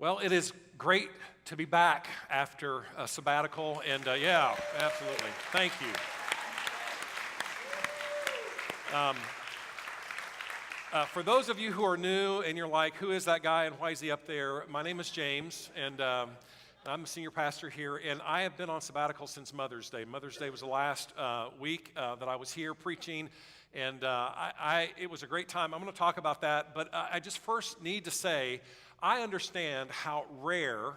Well, it is great to be back after a sabbatical, and yeah, absolutely. Thank you. For those of you who are new and you're like, who is that guy and why is he up there? My name is James, and I'm a senior pastor here, and I have been on sabbatical since Mother's Day. Mother's Day was the last week that I was here preaching, and it was a great time. I'm going to talk about that, but I just first need to say, I understand how rare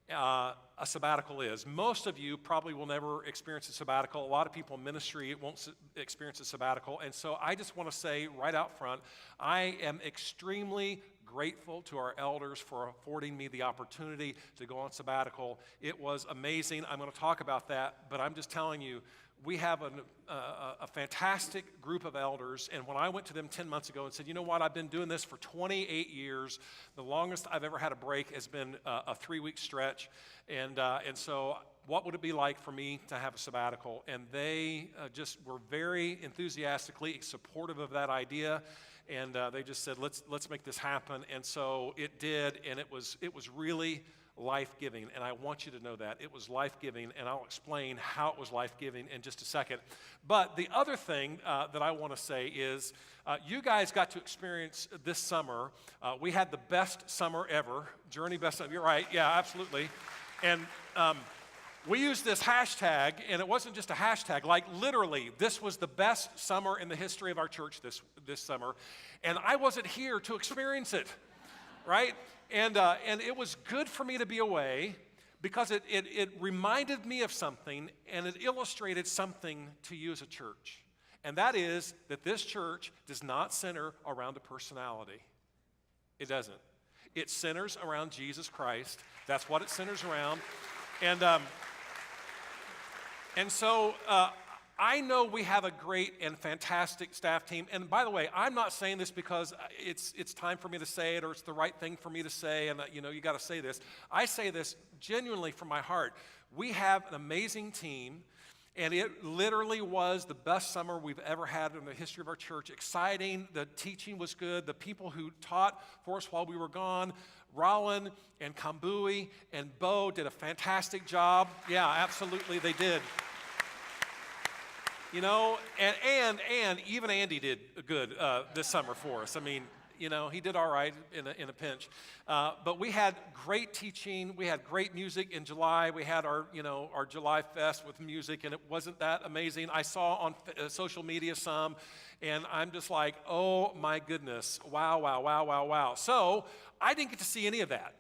a sabbatical is. Most of you probably will never experience a sabbatical. A lot of people in ministry won't experience a sabbatical. And so I just want to say right out front, I am extremely grateful to our elders for affording me the opportunity to go on sabbatical. It was amazing. I'm going to talk about that, but I'm just telling you, we have a fantastic group of elders, and when I went to them 10 months ago and said, you know what, I've been doing this for 28 years. The longest I've ever had a break has been a 3-week stretch, and so what would it be like for me to have a sabbatical? And they just were very enthusiastically supportive of that idea, and they just said, let's make this happen. And so it did, and it was really life-giving, and I want you to know that. It was life-giving, and I'll explain how it was life-giving in just a second. But the other thing that I want to say is you guys got to experience this summer. We had the best summer ever. Journey best summer. You're right. Yeah, absolutely. And we used this hashtag, and it wasn't just a hashtag. Like, literally, this was the best summer in the history of our church this summer, and I wasn't here to experience it, right? And it was good for me to be away because it reminded me of something, and it illustrated something to you as a church. And that is that this church does not center around a personality. It doesn't. It centers around Jesus Christ. That's what it centers around. And so I know we have a great and fantastic staff team. And by the way, I'm not saying this because it's time for me to say it or it's the right thing for me to say, and you got to say this. I say this genuinely from my heart. We have an amazing team, and it literally was the best summer we've ever had in the history of our church. Exciting. The teaching was good. The people who taught for us while we were gone, Rollin and Kambui and Bo did a fantastic job. Yeah, absolutely, they did. You know, and even Andy did good this summer for us. I mean, he did all right in a pinch. But we had great teaching. We had great music in July. We had our July Fest with music, and it wasn't that amazing. I saw on social media some, and I'm just like, oh my goodness, wow, wow, wow, wow, wow. So I didn't get to see any of that.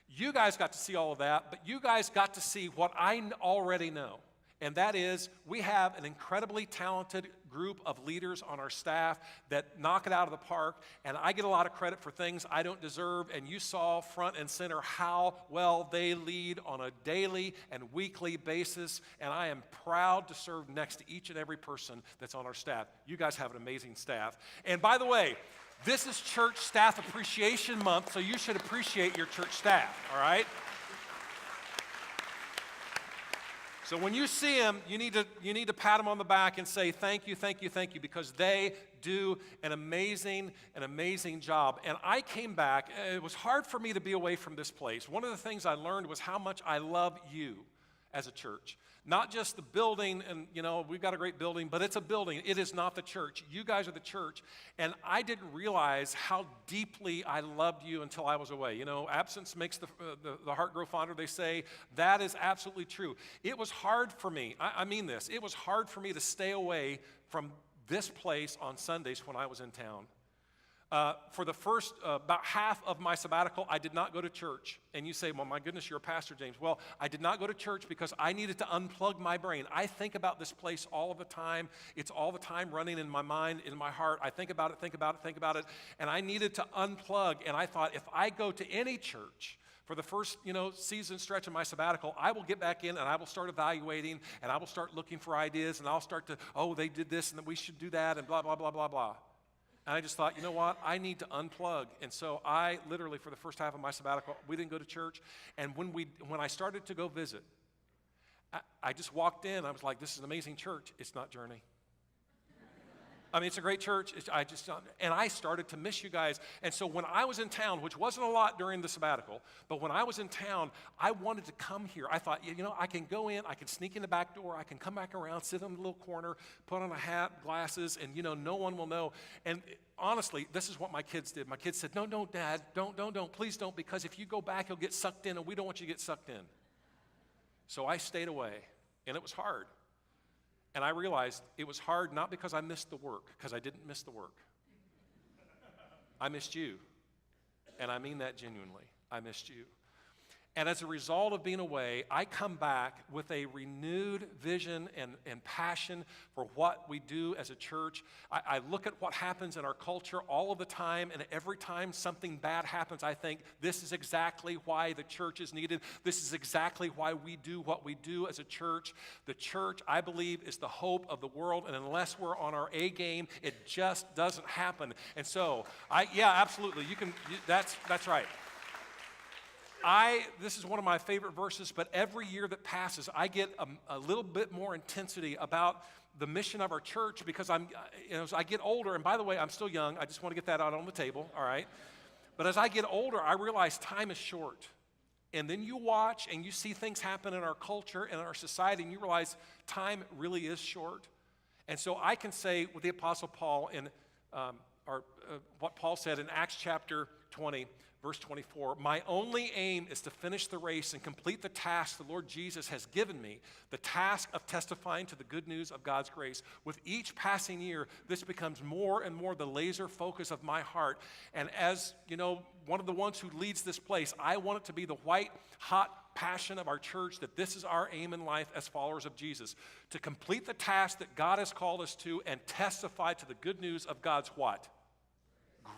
You guys got to see all of that, but you guys got to see what I already know. And that is, we have an incredibly talented group of leaders on our staff that knock it out of the park, and I get a lot of credit for things I don't deserve, and you saw front and center how well they lead on a daily and weekly basis, and I am proud to serve next to each and every person that's on our staff. You guys have an amazing staff. And by the way, this is Church Staff Appreciation Month, so you should appreciate your church staff, all right? So when you see them, you need to pat them on the back and say, thank you, thank you, thank you, because they do an amazing job. And I came back. It was hard for me to be away from this place. One of the things I learned was how much I love you as a church. Not just the building, and we've got a great building, but it's a building. It is not the church. You guys are the church. And I didn't realize how deeply I loved you until I was away. Absence makes the heart grow fonder, they say. That is absolutely true. It was hard for me. I mean this. It was hard for me to stay away from this place on Sundays when I was in town. For the first about half of my sabbatical, I did not go to church. And you say, well, my goodness, you're a pastor, James. Well, I did not go to church because I needed to unplug my brain. I think about this place all of the time. It's all the time running in my mind, in my heart. I think about it. And I needed to unplug. And I thought, if I go to any church for the first, season stretch of my sabbatical, I will get back in and I will start evaluating and I will start looking for ideas and I'll start to, oh, they did this and we should do that and blah, blah, blah, blah, blah. And I just thought, you know what? I need to unplug. And so I literally, for the first half of my sabbatical, we didn't go to church. And when I started to go visit, I just walked in. I was like, this is an amazing church. It's not Journey. I mean, it's a great church. And I started to miss you guys. And so when I was in town, which wasn't a lot during the sabbatical, but when I was in town, I wanted to come here. I thought, I can go in, I can sneak in the back door, I can come back around, sit in the little corner, put on a hat, glasses, and no one will know. And honestly, this is what my kids did. My kids said, no, Dad, don't, please don't, because if you go back, you'll get sucked in, and we don't want you to get sucked in. So I stayed away, and it was hard. And I realized it was hard not because I missed the work, because I didn't miss the work. I missed you. And I mean that genuinely. I missed you. And as a result of being away, I come back with a renewed vision and passion for what we do as a church. I look at what happens in our culture all of the time, and every time something bad happens, I think this is exactly why the church is needed. This is exactly why we do what we do as a church. The church, I believe, is the hope of the world, and unless we're on our A game, it just doesn't happen. And so, absolutely, that's right. This is one of my favorite verses, but every year that passes, I get a little bit more intensity about the mission of our church because as I get older, and by the way, I'm still young. I just want to get that out on the table, all right? But as I get older, I realize time is short. And then you watch and you see things happen in our culture and in our society, and you realize time really is short. And so I can say with the Apostle Paul in what Paul said in Acts chapter 20, verse 24, my only aim is to finish the race and complete the task the Lord Jesus has given me, the task of testifying to the good news of God's grace. With each passing year, this becomes more and more the laser focus of my heart. And as, one of the ones who leads this place, I want it to be the white hot passion of our church that this is our aim in life as followers of Jesus, to complete the task that God has called us to and testify to the good news of God's what?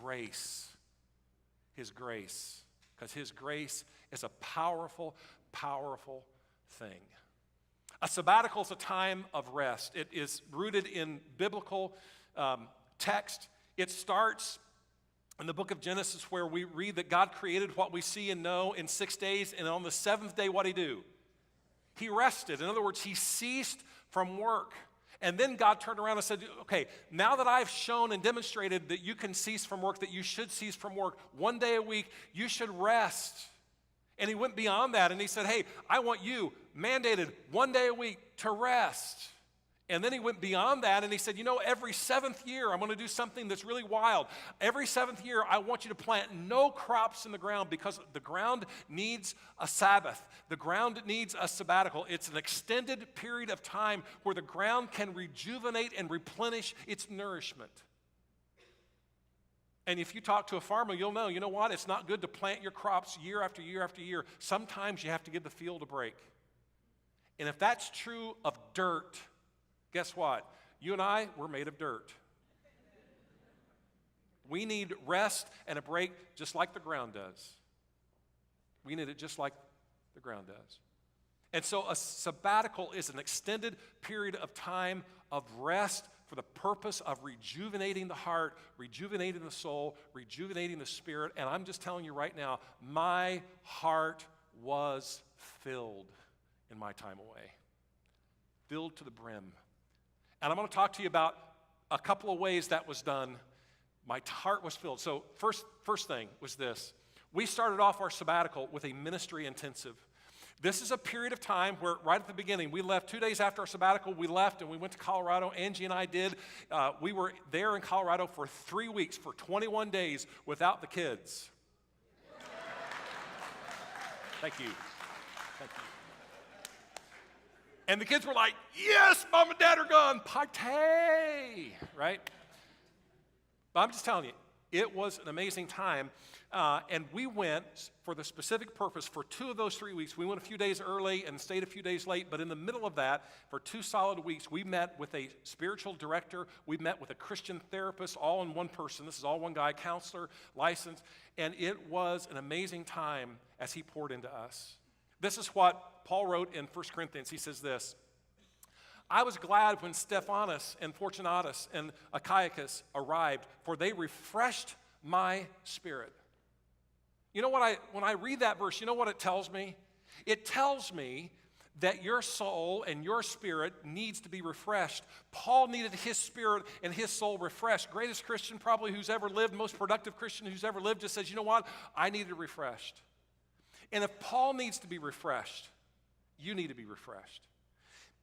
Grace. His grace, because His grace is a powerful, powerful thing. A sabbatical is a time of rest. It is rooted in biblical text. It starts in the book of Genesis where we read that God created what we see and know in 6 days, and on the seventh day, what did He do? He rested. In other words, He ceased from work. And then God turned around and said, okay, now that I've shown and demonstrated that you can cease from work, that you should cease from work, 1 day a week, you should rest. And He went beyond that and He said, hey, I want you mandated 1 day a week to rest. And then He went beyond that and He said, every seventh year I'm going to do something that's really wild. Every seventh year I want you to plant no crops in the ground because the ground needs a Sabbath. The ground needs a sabbatical. It's an extended period of time where the ground can rejuvenate and replenish its nourishment. And if you talk to a farmer, you'll know, what? It's not good to plant your crops year after year after year. Sometimes you have to give the field a break. And if that's true of dirt, guess what? You and I, we're made of dirt. We need rest and a break just like the ground does. We need it just like the ground does. And so a sabbatical is an extended period of time of rest for the purpose of rejuvenating the heart, rejuvenating the soul, rejuvenating the spirit. And I'm just telling you right now, my heart was filled in my time away. Filled to the brim. And I'm going to talk to you about a couple of ways that was done. My heart was filled. So first thing was this. We started off our sabbatical with a ministry intensive. This is a period of time where right at the beginning, we left 2 days after our sabbatical, we left and we went to Colorado. Angie and I did. We were there in Colorado for 3 weeks, for 21 days without the kids. Thank you. Thank you. And the kids were like, yes, Mom and Dad are gone, party, right? But I'm just telling you, it was an amazing time. And we went for the specific purpose for 2 of those 3 weeks. We went a few days early and stayed a few days late. But in the middle of that, for 2 solid weeks, we met with a spiritual director. We met with a Christian therapist, all in one person. This is all one guy, counselor, licensed. And it was an amazing time as he poured into us. This is what Paul wrote in 1 Corinthians. He says this, I was glad when Stephanas and Fortunatus and Achaicus arrived, for they refreshed my spirit. You know what? When I read that verse, you know what it tells me? It tells me that your soul and your spirit needs to be refreshed. Paul needed his spirit and his soul refreshed. Greatest Christian probably who's ever lived, most productive Christian who's ever lived, just says, you know what? I need it refreshed. And if Paul needs to be refreshed, you need to be refreshed.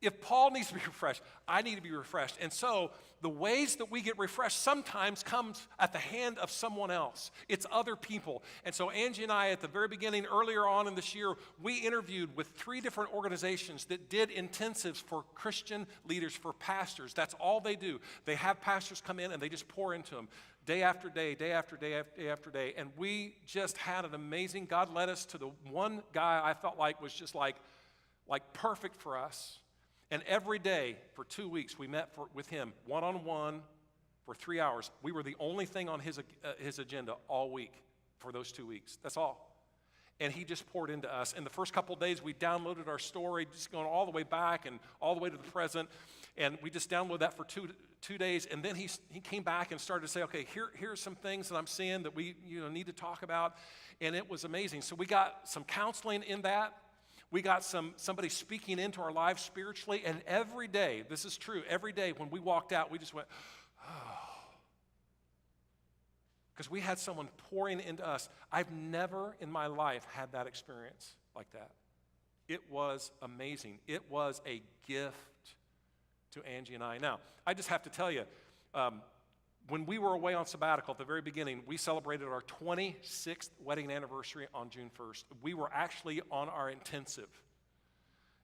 If Paul needs to be refreshed, I need to be refreshed. And so the ways that we get refreshed sometimes comes at the hand of someone else. It's other people. And so Angie and I, at the very beginning, earlier on in this year, we interviewed with 3 different organizations that did intensives for Christian leaders, for pastors. That's all they do. They have pastors come in and they just pour into them day after day, day after day, day after day. And we just had an amazing, God led us to the one guy I felt like was just like perfect for us. And every day for 2 weeks, we met with him one-on-one for 3 hours. We were the only thing on his agenda all week for those 2 weeks. That's all. And he just poured into us. In the first couple of days, we downloaded our story, just going all the way back and all the way to the present. And we just downloaded that for two days. And then he came back and started to say, okay, here's some things that I'm seeing that we need to talk about. And it was amazing. So we got some counseling in that. We got somebody speaking into our lives spiritually, and every day, this is true, every day when we walked out, we just went, oh. Because we had someone pouring into us. I've never in my life had that experience like that. It was amazing. It was a gift to Angie and I. Now, I just have to tell you, when we were away on sabbatical at the very beginning, we celebrated our 26th wedding anniversary on June 1st. We were actually on our intensive.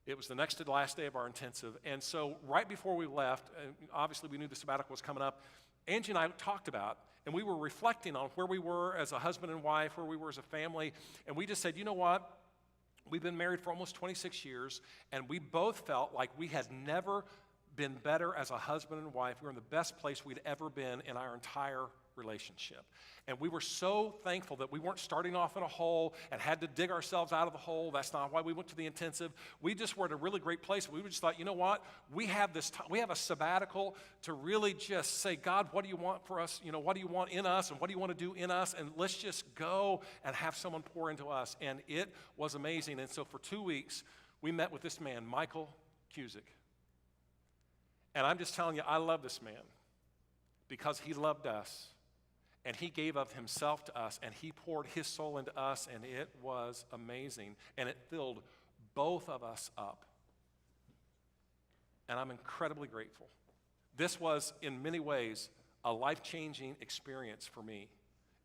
It was the next to the last day of our intensive. And so right before we left, and obviously we knew the sabbatical was coming up, Angie and I talked about, and we were reflecting on where we were as a husband and wife, where we were as a family, and we just said, you know what? We've been married for almost 26 years, and we both felt like we had never been better as a husband and wife. We were in the best place we'd ever been in our entire relationship. And we were so thankful that we weren't starting off in a hole and had to dig ourselves out of the hole. That's not why we went to the intensive. We just were at a really great place. We just thought, you know what? We have this time, we have a sabbatical to really just say, God, what do you want for us? What do you want in us, and what do you want to do in us? And let's just go and have someone pour into us. And it was amazing. And so for 2 weeks, we met with this man, Michael Cusick. And I'm just telling you, I love this man because he loved us, and he gave of himself to us, and he poured his soul into us, and it was amazing, and it filled both of us up. And I'm incredibly grateful. This was, in many ways, a life-changing experience for me.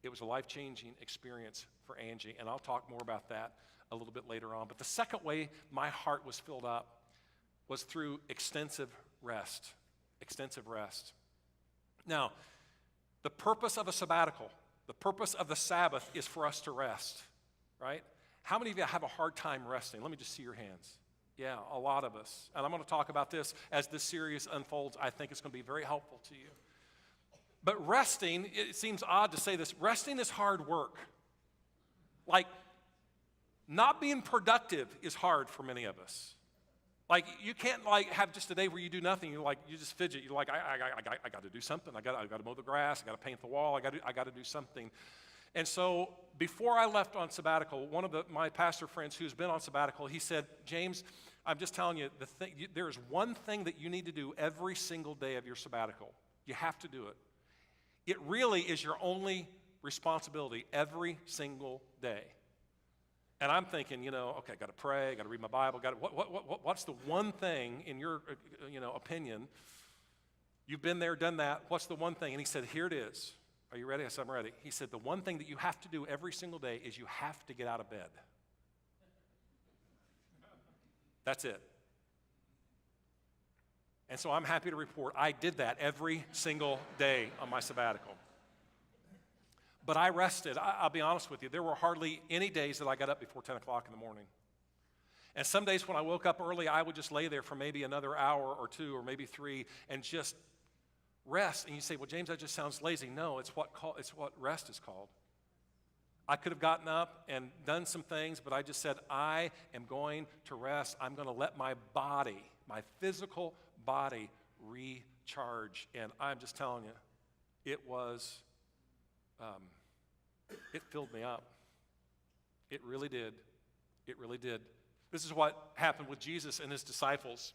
It was a life-changing experience for Angie, and I'll talk more about that a little bit later on. But the second way my heart was filled up was through extensive rest. Extensive rest. Now, the purpose of a sabbatical, the purpose of the Sabbath is for us to rest, right? How many of you have a hard time resting? Let me just see your hands. Yeah, a lot of us. And I'm going to talk about this as this series unfolds. I think it's going to be very helpful to you. But resting, it seems odd to say this, resting is hard work. Like, not being productive is hard for many of us. Like, you can't have just a day where you do nothing. You just fidget. You're like, I got to do something. I got to mow the grass. I got to paint the wall. I got to do something. And so before I left on sabbatical, one of my pastor friends who's been on sabbatical, he said, James, I'm just telling you, there is one thing that you need to do every single day of your sabbatical. You have to do it. It really is your only responsibility every single day. And I'm thinking, okay, I got to pray, got to read my Bible. What's the one thing in your, opinion? You've been there, done that. What's the one thing? And he said, here it is. Are you ready? I said, I'm ready. He said, the one thing that you have to do every single day is you have to get out of bed. That's it. And so I'm happy to report I did that every single day on my sabbatical. But I rested. I'll be honest with you. There were hardly any days that I got up before 10 o'clock in the morning. And some days when I woke up early, I would just lay there for maybe another hour or two or maybe three and just rest. And you say, well, James, that just sounds lazy. No, it's what rest is called. I could have gotten up and done some things, but I just said, I am going to rest. I'm going to let my body, my physical body, recharge. And I'm just telling you, it filled me up. It really did. It really did. This is what happened with Jesus and his disciples.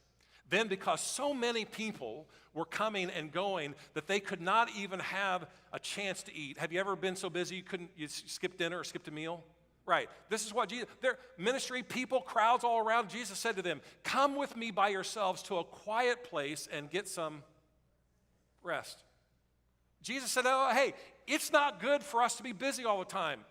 Then, because so many people were coming and going that they could not even have a chance to eat. Have you ever been so busy you skipped dinner or skipped a meal? Right. This is what Jesus, their ministry, people, crowds all around. Jesus said to them, "Come with me by yourselves to a quiet place and get some rest." Jesus said, "Oh, hey, it's not good for us to be busy all the time.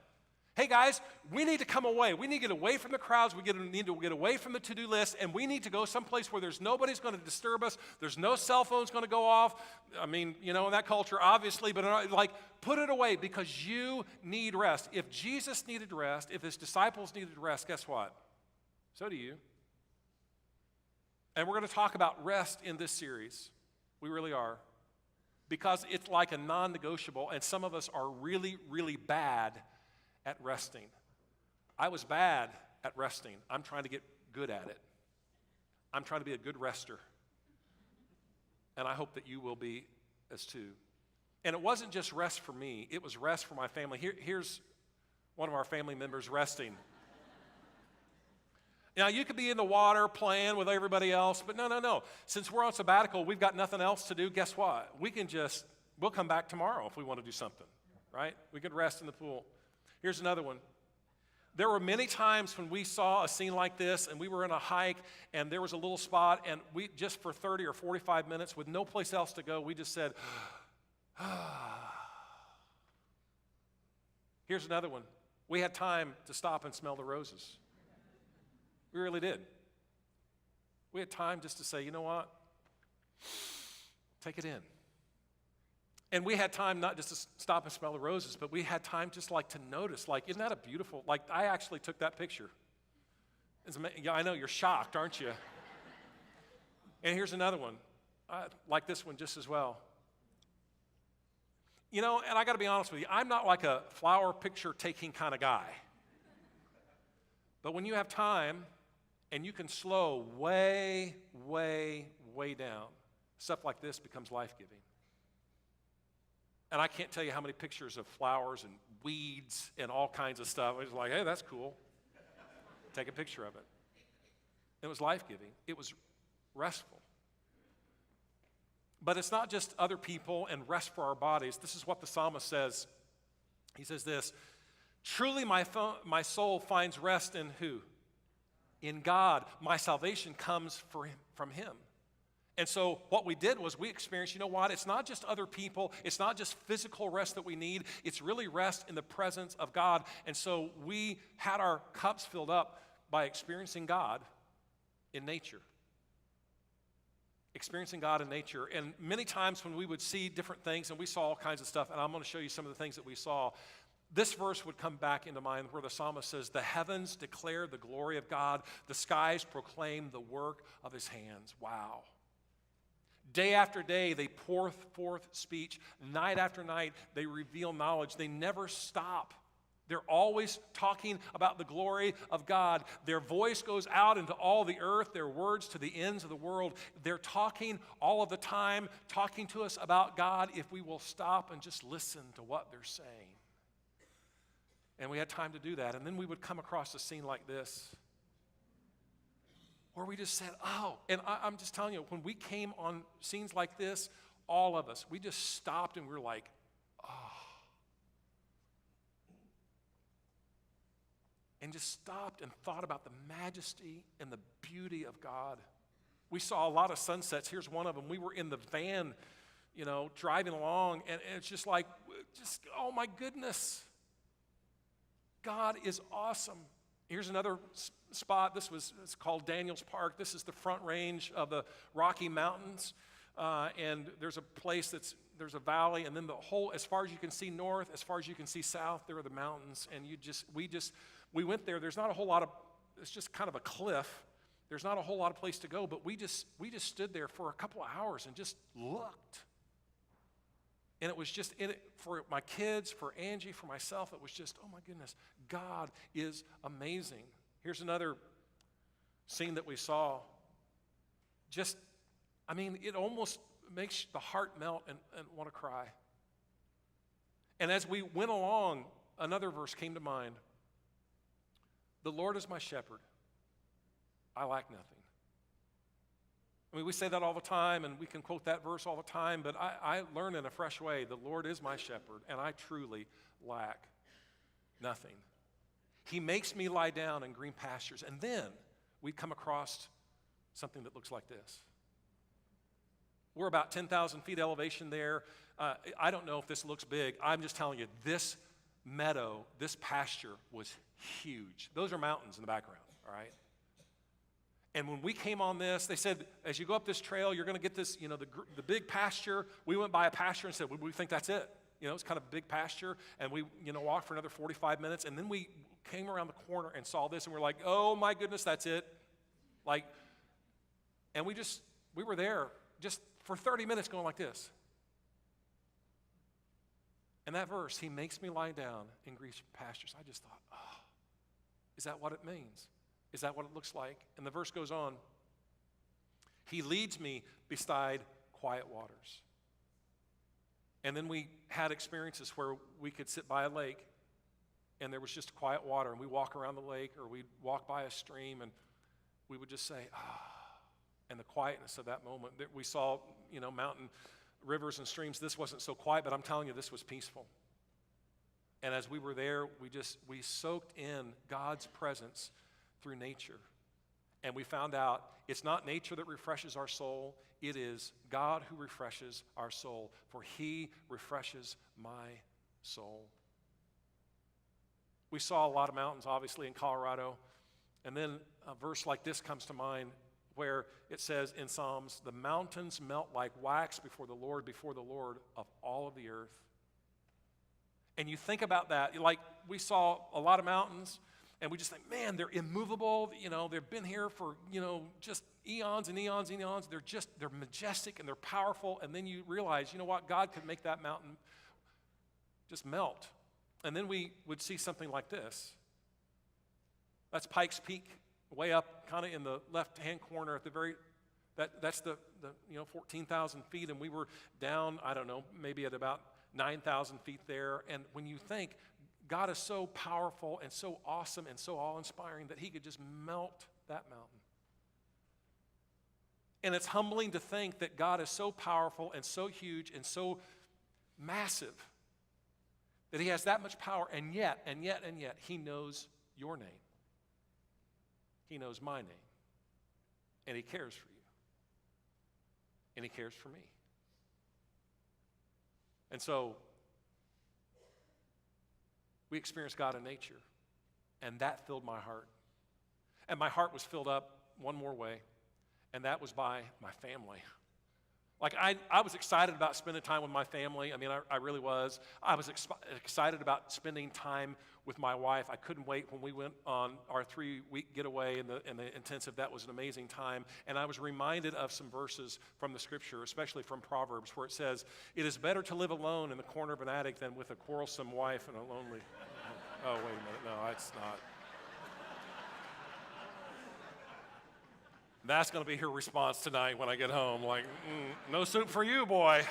Hey guys, we need to come away. We need to get away from the crowds. We need to get away from the to-do list, and we need to go someplace where there's nobody's going to disturb us. There's no cell phones going to go off. I mean, in that culture, obviously, but put it away because you need rest." If Jesus needed rest, if his disciples needed rest, guess what? So do you. And we're going to talk about rest in this series. We really are. Because it's like a non-negotiable, and some of us are really, really bad at resting. I was bad at resting. I'm trying to get good at it. I'm trying to be a good rester. And I hope that you will be as too. And it wasn't just rest for me, it was rest for my family. Here's one of our family members resting. Now, you could be in the water playing with everybody else, but no. Since we're on sabbatical, we've got nothing else to do. Guess what? We'll come back tomorrow if we want to do something, right? We could rest in the pool. Here's another one. There were many times when we saw a scene like this and we were in a hike and there was a little spot and we just for 30 or 45 minutes with no place else to go, we just said, Here's another one. We had time to stop and smell the roses. We really did. We had time just to say, you know what? Take it in. And we had time not just to stop and smell the roses, but we had time just to notice, isn't that a beautiful, I actually took that picture. Yeah, I know, you're shocked, aren't you? And here's another one, like this one just as well. And I got to be honest with you, I'm not like a flower picture taking kind of guy. But when you have time and you can slow way, way, way down, stuff like this becomes life-giving. And I can't tell you how many pictures of flowers and weeds and all kinds of stuff. I was like, hey, that's cool. Take a picture of it. It was life-giving. It was restful. But it's not just other people and rest for our bodies. This is what the psalmist says. He says this, "Truly my soul finds rest in who? In God. My salvation comes from him." And so what we did was we experienced, you know what? It's not just other people. It's not just physical rest that we need. It's really rest in the presence of God. And so we had our cups filled up by experiencing God in nature. Experiencing God in nature. And many times when we would see different things, and we saw all kinds of stuff, and I'm going to show you some of the things that we saw, this verse would come back into mind where the psalmist says, "The heavens declare the glory of God. The skies proclaim the work of his hands." Wow. Day after day, they pour forth speech. Night after night, they reveal knowledge. They never stop. They're always talking about the glory of God. Their voice goes out into all the earth, their words to the ends of the world. They're talking all of the time, talking to us about God if we will stop and just listen to what they're saying. And we had time to do that. And then we would come across a scene like this, where we just said, oh, and I'm just telling you, when we came on scenes like this, all of us, we just stopped and we were like, oh. And just stopped and thought about the majesty and the beauty of God. We saw a lot of sunsets. Here's one of them. We were in the van, driving along, and it's just like, oh my goodness. God is awesome. Here's another spot. It's called Daniel's Park. This is the front range of the Rocky Mountains. And there's a place there's a valley, and then as far as you can see north, as far as you can see south, there are the mountains. And we went there. There's not a whole lot it's just kind of a cliff. There's not a whole lot of place to go, but we just stood there for a couple of hours and just looked. And it was just for my kids, for Angie, for myself, it was just, oh my goodness, God is amazing. Here's another scene that we saw. It almost makes the heart melt and want to cry. And as we went along, another verse came to mind. "The Lord is my shepherd. I lack nothing. I mean, we say that all the time, and we can quote that verse all the time, but I learn in a fresh way, the Lord is my shepherd, and I truly lack nothing. He makes me lie down in green pastures, and then we come across something that looks like this. We're about 10,000 feet elevation there. I don't know if this looks big. I'm just telling you, this meadow, this pasture was huge. Those are mountains in the background, all right? And when we came on this, they said, as you go up this trail, you're going to get this, the big pasture. We went by a pasture and said, we think that's it. It's kind of a big pasture. And we, walked for another 45 minutes. And then we came around the corner and saw this. And we're like, oh, my goodness, that's it. And we were there just for 30 minutes going like this. And that verse, he makes me lie down in green pastures. I just thought, oh, is that what it means? Is that what it looks like? And the verse goes on. He leads me beside quiet waters. And then we had experiences where we could sit by a lake and there was just quiet water, and we walk around the lake or we'd walk by a stream and we would just say, and the quietness of that moment. We saw, mountain rivers and streams. This wasn't so quiet, but I'm telling you, this was peaceful. And as we were there, we soaked in God's presence through nature. And we found out it's not nature that refreshes our soul, it is God who refreshes our soul, for he refreshes my soul. We saw a lot of mountains, obviously, in Colorado. And then a verse like this comes to mind where it says in Psalms, the mountains melt like wax before the Lord of all of the earth. And you think about that, like we saw a lot of mountains, and we just think, man, they're immovable. They've been here for, just eons and eons and eons. They're majestic and they're powerful. And then you realize, what? God could make that mountain just melt. And then we would see something like this. That's Pikes Peak, way up kind of in the left-hand corner at the very, that's the 14,000 feet. And we were down, I don't know, maybe at about 9,000 feet there. And when you think, God is so powerful and so awesome and so awe-inspiring that he could just melt that mountain. And it's humbling to think that God is so powerful and so huge and so massive that he has that much power, and yet, he knows your name. He knows my name. And he cares for you. And he cares for me. And so, we experienced God in nature, and that filled my heart. And my heart was filled up one more way, and that was by my family. I was excited about spending time with my family. I mean, I really was. I was excited about spending time with my wife. I couldn't wait when we went on our 3-week getaway in the intensive. That was an amazing time. And I was reminded of some verses from the scripture, especially from Proverbs, where it says, it is better to live alone in the corner of an attic than with a quarrelsome wife and a lonely... Oh, wait a minute. No, it's not. That's going to be her response tonight when I get home. No soup for you, boy.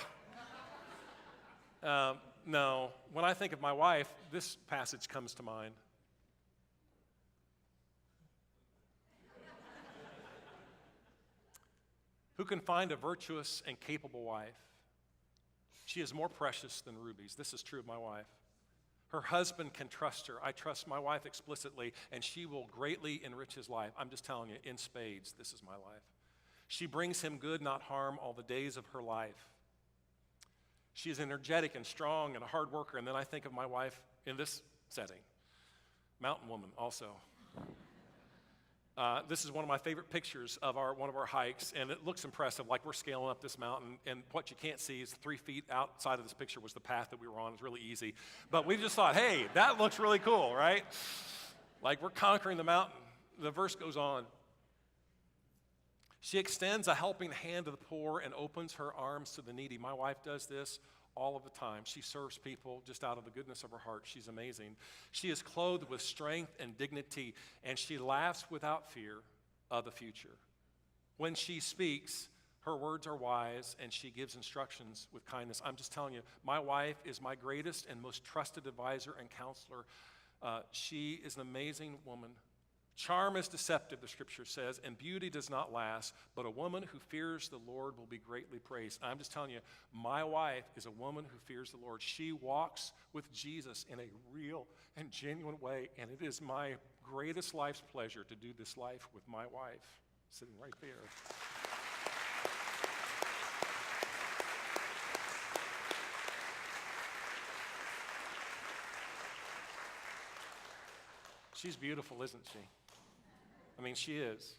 No. When I think of my wife, this passage comes to mind. Who can find a virtuous and capable wife? She is more precious than rubies. This is true of my wife. Her husband can trust her. I trust my wife explicitly, and she will greatly enrich his life. I'm just telling you, in spades, this is my life. She brings him good, not harm, all the days of her life. She is energetic and strong and a hard worker. And then I think of my wife in this setting, mountain woman also. This is one of my favorite pictures of one of our hikes, and it looks impressive, like we're scaling up this mountain, and what you can't see is 3 feet outside of this picture was the path that we were on. It was really easy. But we just thought, hey, that looks really cool, right? Like we're conquering the mountain. The verse goes on. She extends a helping hand to the poor and opens her arms to the needy. My wife does this all of the time. She serves people just out of the goodness of her heart. She's amazing. She is clothed with strength and dignity, and she laughs without fear of the future. When she speaks, her words are wise, and she gives instructions with kindness. I'm just telling you, my wife is my greatest and most trusted advisor and counselor. She is an amazing woman, Charm is deceptive, the scripture says, and beauty does not last, but a woman who fears the Lord will be greatly praised. I'm just telling you, my wife is a woman who fears the Lord. She walks with Jesus in a real and genuine way, and it is my greatest life's pleasure to do this life with my wife, sitting right there. She's beautiful, isn't she? I mean, she is.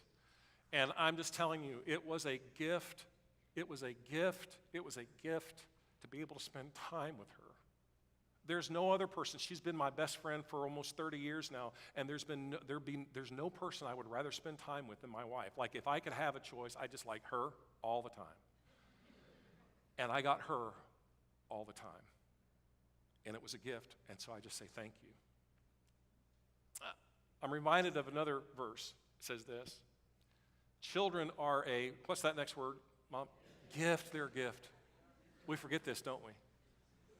And I'm just telling you, it was a gift. It was a gift. It was a gift to be able to spend time with her. There's no other person. She's been my best friend for almost 30 years now, and there's no person I would rather spend time with than my wife. Like, if I could have a choice, I just like her all the time. And I got her all the time. And it was a gift, and so I just say thank you. I'm reminded of another verse. It says this: children are what's that next word, Mom? Gift, they're a gift. We forget this, don't we?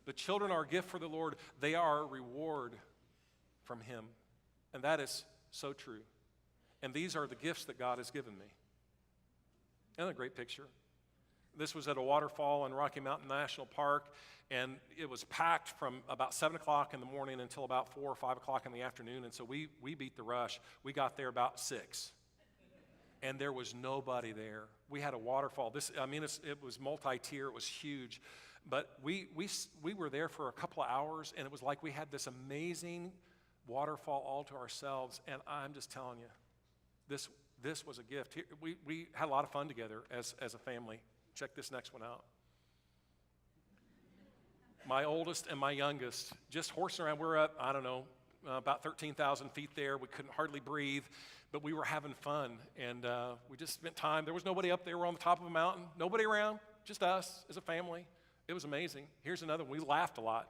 The children are a gift for the Lord. They are a reward from Him. And that is so true. And these are the gifts that God has given me. Isn't that a great picture? This was at a waterfall in Rocky Mountain National Park, and it was packed from about 7 o'clock in the morning until about 4 or 5 o'clock in the afternoon, and so we beat the rush. We got there about 6, and there was nobody there. We had a waterfall. It was multi-tier. It was huge, but we were there for a couple of hours, and it was like we had this amazing waterfall all to ourselves, and I'm just telling you, this was a gift. We had a lot of fun together as a family. Check this next one out. My oldest and my youngest, just horsing around. We're up, I don't know, about 13,000 feet there. We couldn't hardly breathe, but we were having fun, and we just spent time. There was nobody up there. We're on the top of a mountain. Nobody around, just us as a family. It was amazing. Here's another one. We laughed a lot.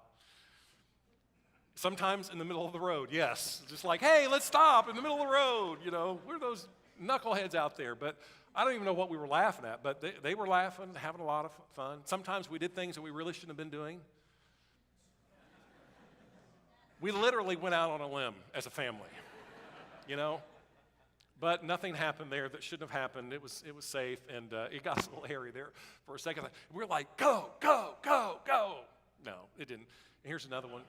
Sometimes in the middle of the road, yes. Just like, hey, let's stop in the middle of the road. You know, we're those knuckleheads out there, but I don't even know what we were laughing at, but they were laughing, having a lot of fun. Sometimes we did things that we really shouldn't have been doing. We literally went out on a limb as a family, you know? But nothing happened there that shouldn't have happened. It was safe, and it got a little hairy there for a second. We were like, go, go, go, go. No, it didn't. And here's another one.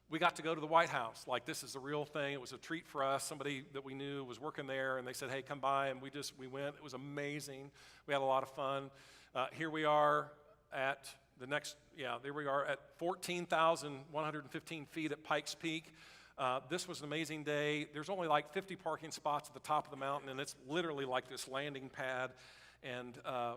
We got to go to the White House. Like, this is the real thing. It was a treat for us. Somebody that we knew was working there, and they said, hey, come by, and we went. It was amazing. We had a lot of fun. Here we are at there we are at 14,115 feet at Pikes Peak. This was an amazing day. There's only like 50 parking spots at the top of the mountain, and it's literally like this landing pad. And I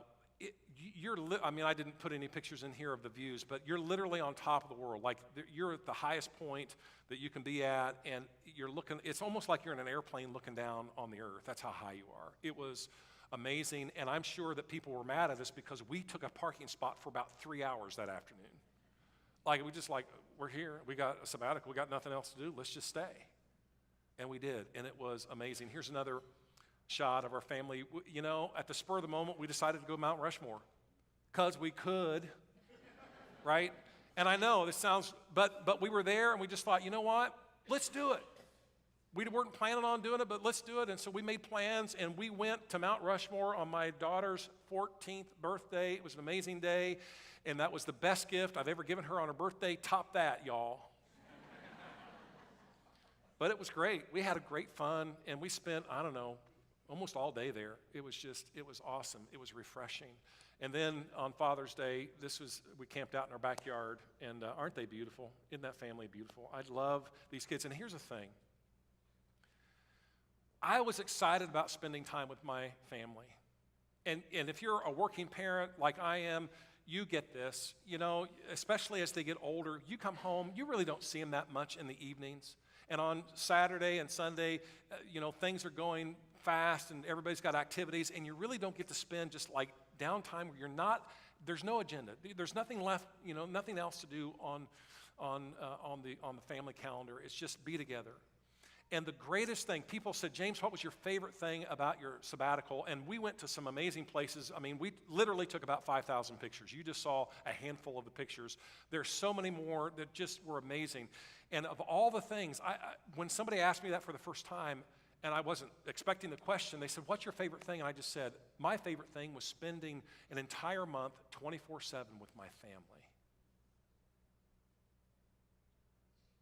didn't put any pictures in here of the views, but you're literally on top of the world. Like, you're at the highest point that you can be at, and you're looking, it's almost like you're in an airplane looking down on the earth. That's how high you are. It was amazing, and I'm sure that people were mad at us because we took a parking spot for about 3 hours that afternoon. We're here, we got a sabbatical, we got nothing else to do, let's just stay. And we did, and it was amazing. Here's another shot of our family. You know, at the spur of the moment, we decided to go Mount Rushmore because we could, right? And I know this sounds, but we were there, and we just thought, you know what? Let's do it. We weren't planning on doing it, but let's do it. And so we made plans, and we went to Mount Rushmore on my daughter's 14th birthday. It was an amazing day, and that was the best gift I've ever given her on her birthday. Top that, y'all. But it was great. We had a great fun, and we spent, I don't know, almost all day there. It was awesome. It was refreshing. And then on Father's Day, we camped out in our backyard, and aren't they beautiful? Isn't that family beautiful? I love these kids. And here's the thing. I was excited about spending time with my family. And if you're a working parent like I am, you get this. You know, especially as they get older, you come home, you really don't see them that much in the evenings. And on Saturday and Sunday, things are going fast and everybody's got activities, and you really don't get to spend just like downtime where there's no agenda. There's nothing left, nothing else to do on the family calendar. It's just be together. And the greatest thing, people said, James, what was your favorite thing about your sabbatical? And we went to some amazing places. I mean, we literally took about 5,000 pictures. You just saw a handful of the pictures. There's so many more that just were amazing. And of all the things, when somebody asked me that for the first time, and I wasn't expecting the question, they said, what's your favorite thing? And I just said, my favorite thing was spending an entire month 24/7 with my family.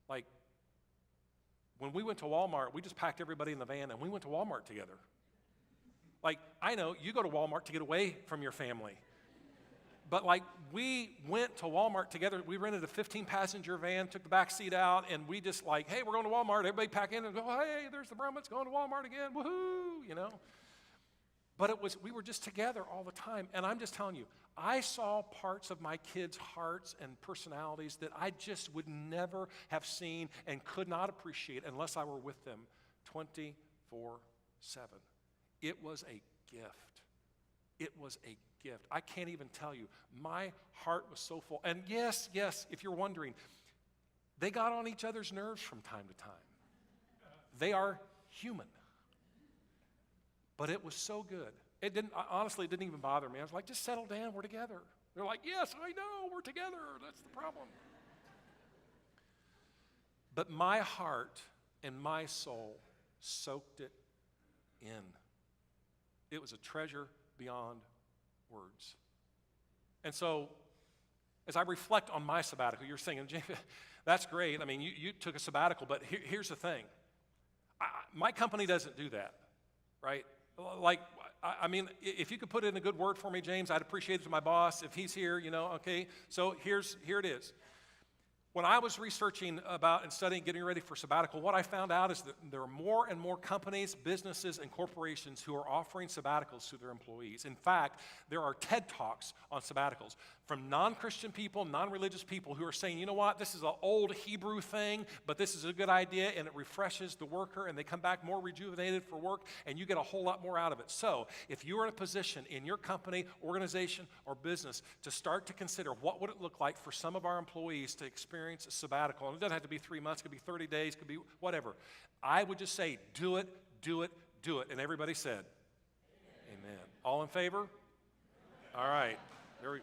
Like, when we went to Walmart, we just packed everybody in the van and we went to Walmart together. Like, I know you go to Walmart to get away from your family. But like, we went to Walmart together. We rented a 15-passenger van, took the back seat out, and we just like, hey, we're going to Walmart. Everybody pack in and go, hey, there's the Brummetts going to Walmart again. Woohoo, you know. But we were just together all the time. And I'm just telling you, I saw parts of my kids' hearts and personalities that I just would never have seen and could not appreciate unless I were with them 24/7. It was a gift. It was a gift. I can't even tell you. My heart was so full. And yes, if you're wondering, they got on each other's nerves from time to time. They are human. But it was so good. Honestly, it didn't even bother me. I was like, just settle down, we're together. They're like, yes, I know, we're together. That's the problem. But my heart and my soul soaked it in. It was a treasure beyond words. And so, as I reflect on my sabbatical, you're saying, James, that's great. I mean, you took a sabbatical, but here's the thing. My company doesn't do that, right? Like, I mean, if you could put in a good word for me, James, I'd appreciate it to my boss. If he's here, okay. So here it is. When I was researching about and studying, getting ready for sabbatical, what I found out is that there are more and more companies, businesses, and corporations who are offering sabbaticals to their employees. In fact, there are TED Talks on sabbaticals from non-Christian people, non-religious people who are saying, you know what, this is an old Hebrew thing, but this is a good idea, and it refreshes the worker, and they come back more rejuvenated for work, and you get a whole lot more out of it. So if you are in a position in your company, organization, or business to start to consider what would it look like for some of our employees to experience a sabbatical, and it doesn't have to be 3 months, it could be 30 days, it could be whatever. I would just say, do it, do it, do it. And everybody said, Amen. All in favor? All right. There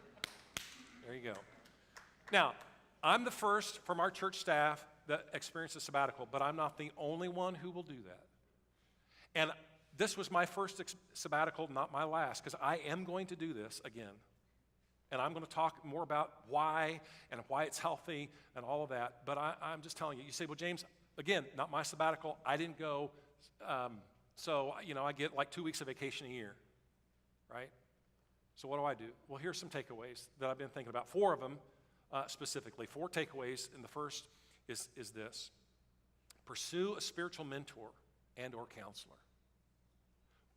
you go. Now, I'm the first from our church staff that experienced a sabbatical, but I'm not the only one who will do that. And this was my first sabbatical, not my last, because I am going to do this again. And I'm going to talk more about why and why it's healthy and all of that. But I'm just telling you. You say, well, James, again, not my sabbatical. I didn't go. So, I get like 2 weeks of vacation a year, right? So what do? Well, here's some takeaways that I've been thinking about. 4 of them specifically. 4 takeaways. And the first is this. Pursue a spiritual mentor and or counselor.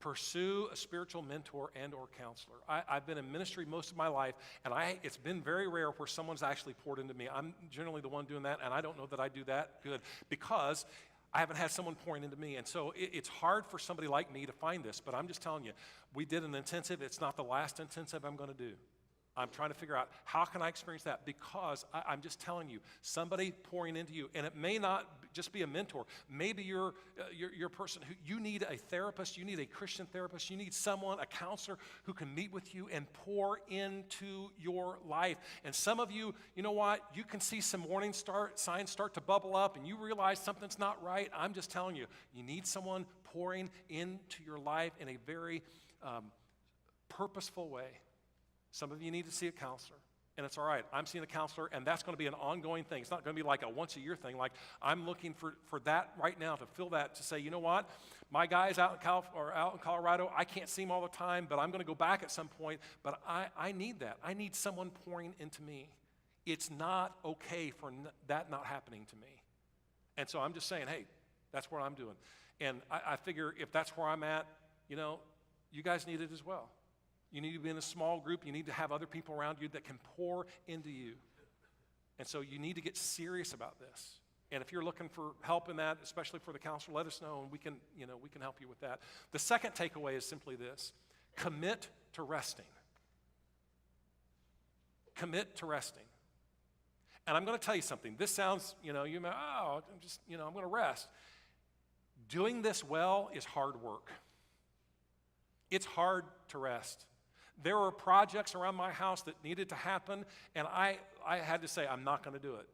Pursue a spiritual mentor and or counselor. I've been in ministry most of my life, and it's been very rare where someone's actually poured into me. I'm generally the one doing that, and I don't know that I do that good because I haven't had someone pouring into me. And so it's hard for somebody like me to find this, but I'm just telling you, we did an intensive. It's not the last intensive I'm going to do. I'm trying to figure out how can I experience that, because I'm just telling you, somebody pouring into you, and it may not just be a mentor. Maybe you're a person who you need a therapist, you need a Christian therapist, you need someone, a counselor who can meet with you and pour into your life. And some of you, you know what? You can see some warning signs start to bubble up, and you realize something's not right. I'm just telling you, you need someone pouring into your life in a very purposeful way. Some of you need to see a counselor, and it's all right. I'm seeing a counselor, and that's going to be an ongoing thing. It's not going to be like a once-a-year thing. Like, I'm looking for that right now, to fill that, to say, you know what? My guy's out in Colorado. I can't see him all the time, but I'm going to go back at some point. But I need that. I need someone pouring into me. It's not okay for that not happening to me. And so I'm just saying, hey, that's what I'm doing. And I figure if that's where I'm at, you guys need it as well. You need to be in a small group. You need to have other people around you that can pour into you. And so you need to get serious about this. And if you're looking for help in that, especially for the counselor, let us know, and we can help you with that. The second takeaway is simply this: commit to resting. Commit to resting. And I'm going to tell you something. This sounds, you may, I'm going to rest. Doing this well is hard work. It's hard to rest. There were projects around my house that needed to happen, and I had to say, I'm not going to do it.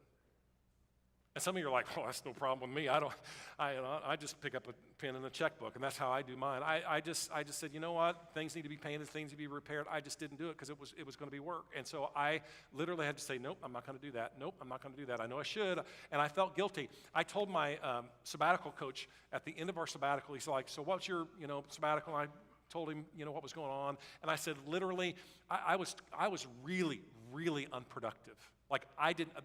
And some of you are like, well, that's no problem with me. I just pick up a pen and a checkbook, and that's how I do mine. I just said, you know what? Things need to be painted, things need to be repaired. I just didn't do it because it was going to be work. And so I literally had to say, nope, I'm not going to do that. Nope, I'm not going to do that. I know I should, and I felt guilty. I told my sabbatical coach at the end of our sabbatical, he's like, so what's your sabbatical? And I told him, what was going on, and I said, literally, I was really, really unproductive. Like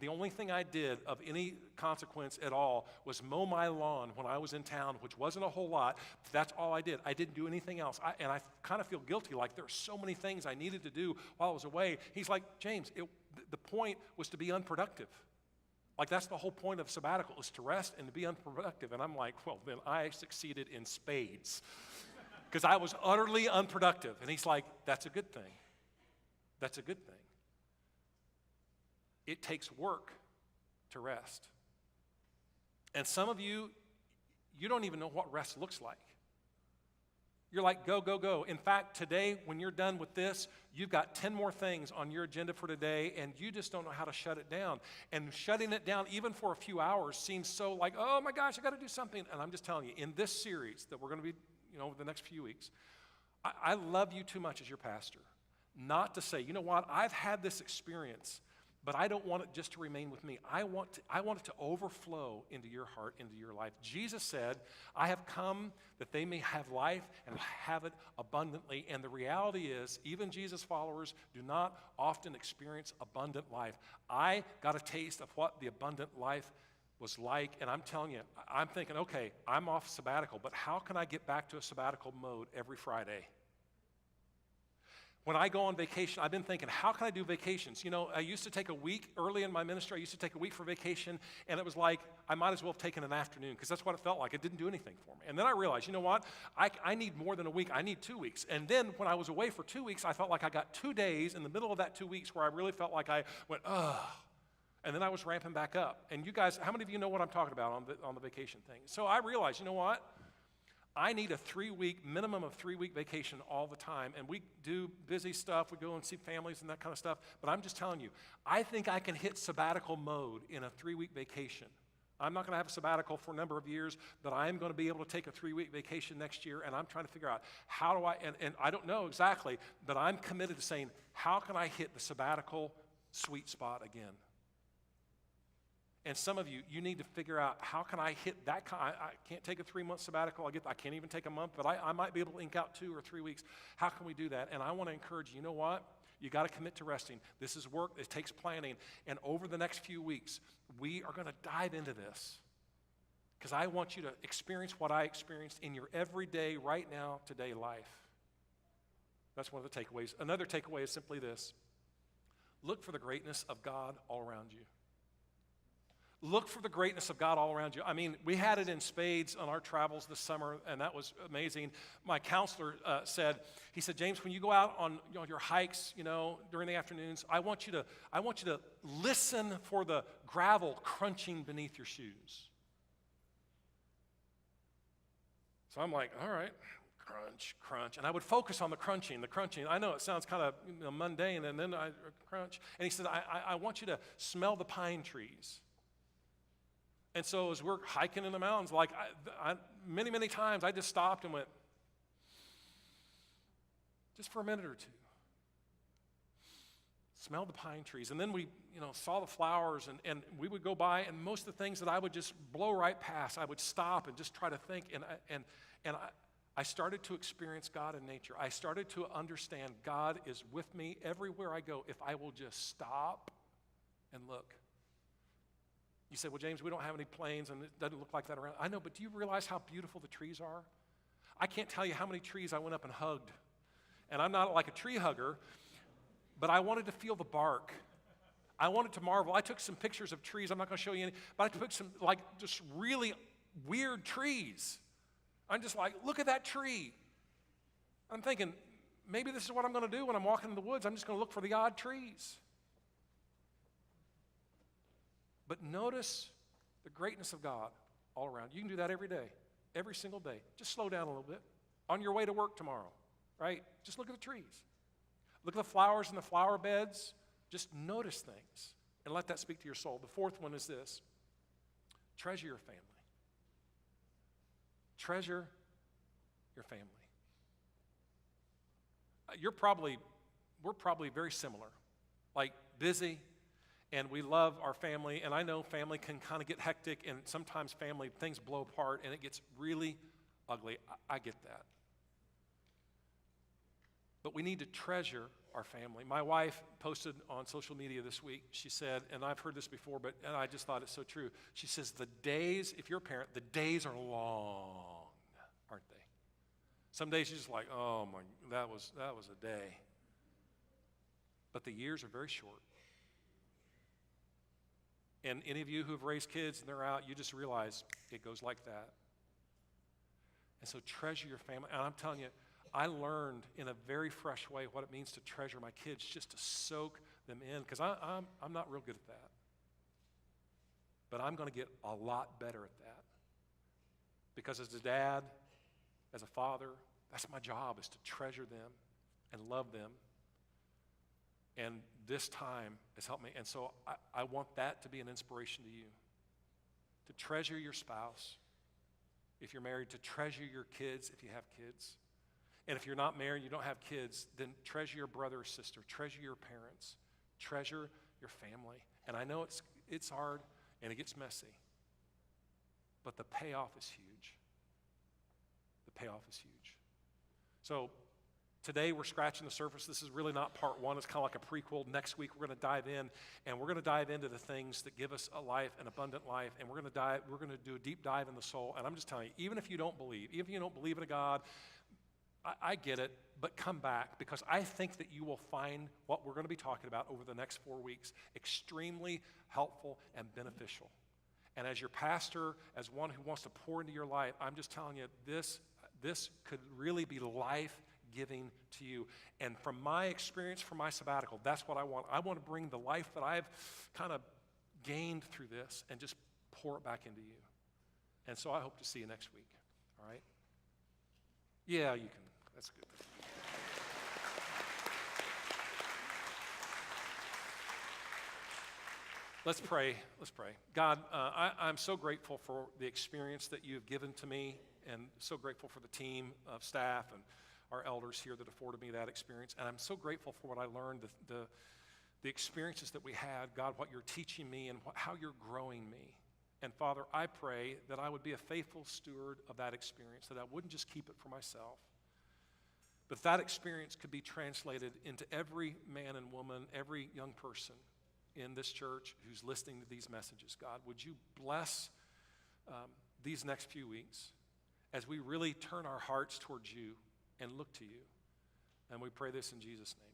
the only thing I did of any consequence at all was mow my lawn when I was in town, which wasn't a whole lot. That's all I did. I didn't do anything else. And I kind of feel guilty, like there are so many things I needed to do while I was away. He's like, James, the point was to be unproductive. Like that's the whole point of sabbatical, is to rest and to be unproductive. And I'm like, well, then I succeeded in spades because I was utterly unproductive. And he's like, that's a good thing. That's a good thing. It takes work to rest. And some of you don't even know what rest looks like. You're like, go, go, go. In fact, today, when you're done with this, you've got 10 more things on your agenda for today, and you just don't know how to shut it down. And shutting it down, even for a few hours, seems so like, oh my gosh, I got to do something. And I'm just telling you, in this series that we're going to be, over the next few weeks, I love you too much as your pastor not to say, you know what, I've had this experience, but I don't want it just to remain with me. I want it to overflow into your heart, into your life. Jesus said, I have come that they may have life and have it abundantly. And the reality is, even Jesus' followers do not often experience abundant life. I got a taste of what the abundant life was like, and I'm telling you, I'm thinking, okay, I'm off sabbatical, but how can I get back to a sabbatical mode every Friday? When I go on vacation, I've been thinking, how can I do vacations? I used to take a week early in my ministry. I used to take a week for vacation, and it was like I might as well have taken an afternoon because that's what it felt like. It didn't do anything for me. And then I realized, you know what? I need more than a week. I need 2 weeks. And then when I was away for 2 weeks, I felt like I got 2 days in the middle of that 2 weeks where I really felt like I went, ugh. And then I was ramping back up. And you guys, how many of you know what I'm talking about on the vacation thing? So I realized, you know what? I need a minimum of 3-week vacation all the time. And we do busy stuff. We go and see families and that kind of stuff. But I'm just telling you, I think I can hit sabbatical mode in a 3-week vacation. I'm not going to have a sabbatical for a number of years, but I am going to be able to take a 3-week vacation next year. And I'm trying to figure out how do and I don't know exactly, but I'm committed to saying, how can I hit the sabbatical sweet spot again? And some of you need to figure out, how can I hit that I can't take a 3-month sabbatical. I can't even take a month, but I might be able to ink out 2 or 3 weeks. How can we do that? And I want to encourage you, what? You got to commit to resting. This is work. It takes planning. And over the next few weeks, we are going to dive into this because I want you to experience what I experienced in your everyday, right now, today life. That's one of the takeaways. Another takeaway is simply this. Look for the greatness of God all around you. Look for the greatness of God all around you. I mean, we had it in spades on our travels this summer, and that was amazing. My counselor said, James, when you go out on your hikes, during the afternoons, I want you to listen for the gravel crunching beneath your shoes. So I'm like, all right, crunch, crunch. And I would focus on the crunching. I know it sounds kind of mundane, and then I crunch. And he said, I want you to smell the pine trees. And so as we're hiking in the mountains, like many, many times, I just stopped and went, just for a minute or two. Smell the pine trees. And then we, saw the flowers, and we would go by, and most of the things that I would just blow right past, I would stop and just try to think. And I started to experience God in nature. I started to understand God is with me everywhere I go if I will just stop and look. You say, well, James, we don't have any planes, and it doesn't look like that around. I know, but do you realize how beautiful the trees are? I can't tell you how many trees I went up and hugged. And I'm not like a tree hugger, but I wanted to feel the bark. I wanted to marvel. I took some pictures of trees. I'm not going to show you any, but I took some, just really weird trees. I'm just like, look at that tree. I'm thinking, maybe this is what I'm going to do when I'm walking in the woods. I'm just going to look for the odd trees. But notice the greatness of God all around. You can do that every day. every single day. Just slow down a little bit. On your way to work tomorrow, right? Just look at the trees. Look at the flowers in the flower beds. Just notice things and let that speak to your soul. The fourth one is this: treasure your family. Treasure your family. We're probably very similar, like busy, and we love our family, and I know family can kind of get hectic, and sometimes family, things blow apart, and it gets really ugly. I get that. But we need to treasure our family. My wife posted on social media this week, she said, and I've heard this before, and I just thought it's so true. She says, the days, if you're a parent, the days are long, aren't they? Some days you're just like, oh my, that was a day. But the years are very short. And any of you who have raised kids and they're out, you just realize it goes like that. And so treasure your family. And I'm telling you, I learned in a very fresh way what it means to treasure my kids, just to soak them in, because I'm not real good at that. But I'm going to get a lot better at that. Because as a dad, as a father, that's my job, is to treasure them and love them. And this time has helped me. And so I want that to be an inspiration to you. To treasure your spouse, if you're married, to treasure your kids, if you have kids. And if you're not married, you don't have kids, then treasure your brother or sister, treasure your parents, treasure your family. And I know it's hard and it gets messy, but the payoff is huge. The payoff is huge. So today we're scratching the surface. This is really not part one. It's kind of like a prequel. Next week we're going to dive in, and we're going to dive into the things that give us a life, an abundant life, and we're going to do a deep dive in the soul. And I'm just telling you, even if you don't believe in a God, I get it, but come back, because I think that you will find what we're going to be talking about over the next 4 weeks extremely helpful and beneficial. And as your pastor, as one who wants to pour into your life, I'm just telling you, this could really be life-giving to you. And from my experience, from my sabbatical, that's what I want. I want to bring the life that I've kind of gained through this and just pour it back into you. And so I hope to see you next week, all right? Yeah, you can. That's good. Let's pray. Let's pray. God, I'm so grateful for the experience that you've given to me, and so grateful for the team of staff and our elders here that afforded me that experience. And I'm so grateful for what I learned, the experiences that we had, God, what you're teaching me and how you're growing me. And Father, I pray that I would be a faithful steward of that experience, that I wouldn't just keep it for myself, but that experience could be translated into every man and woman, every young person in this church who's listening to these messages. God, would you bless these next few weeks as we really turn our hearts towards you and look to you? And we pray this in Jesus' name.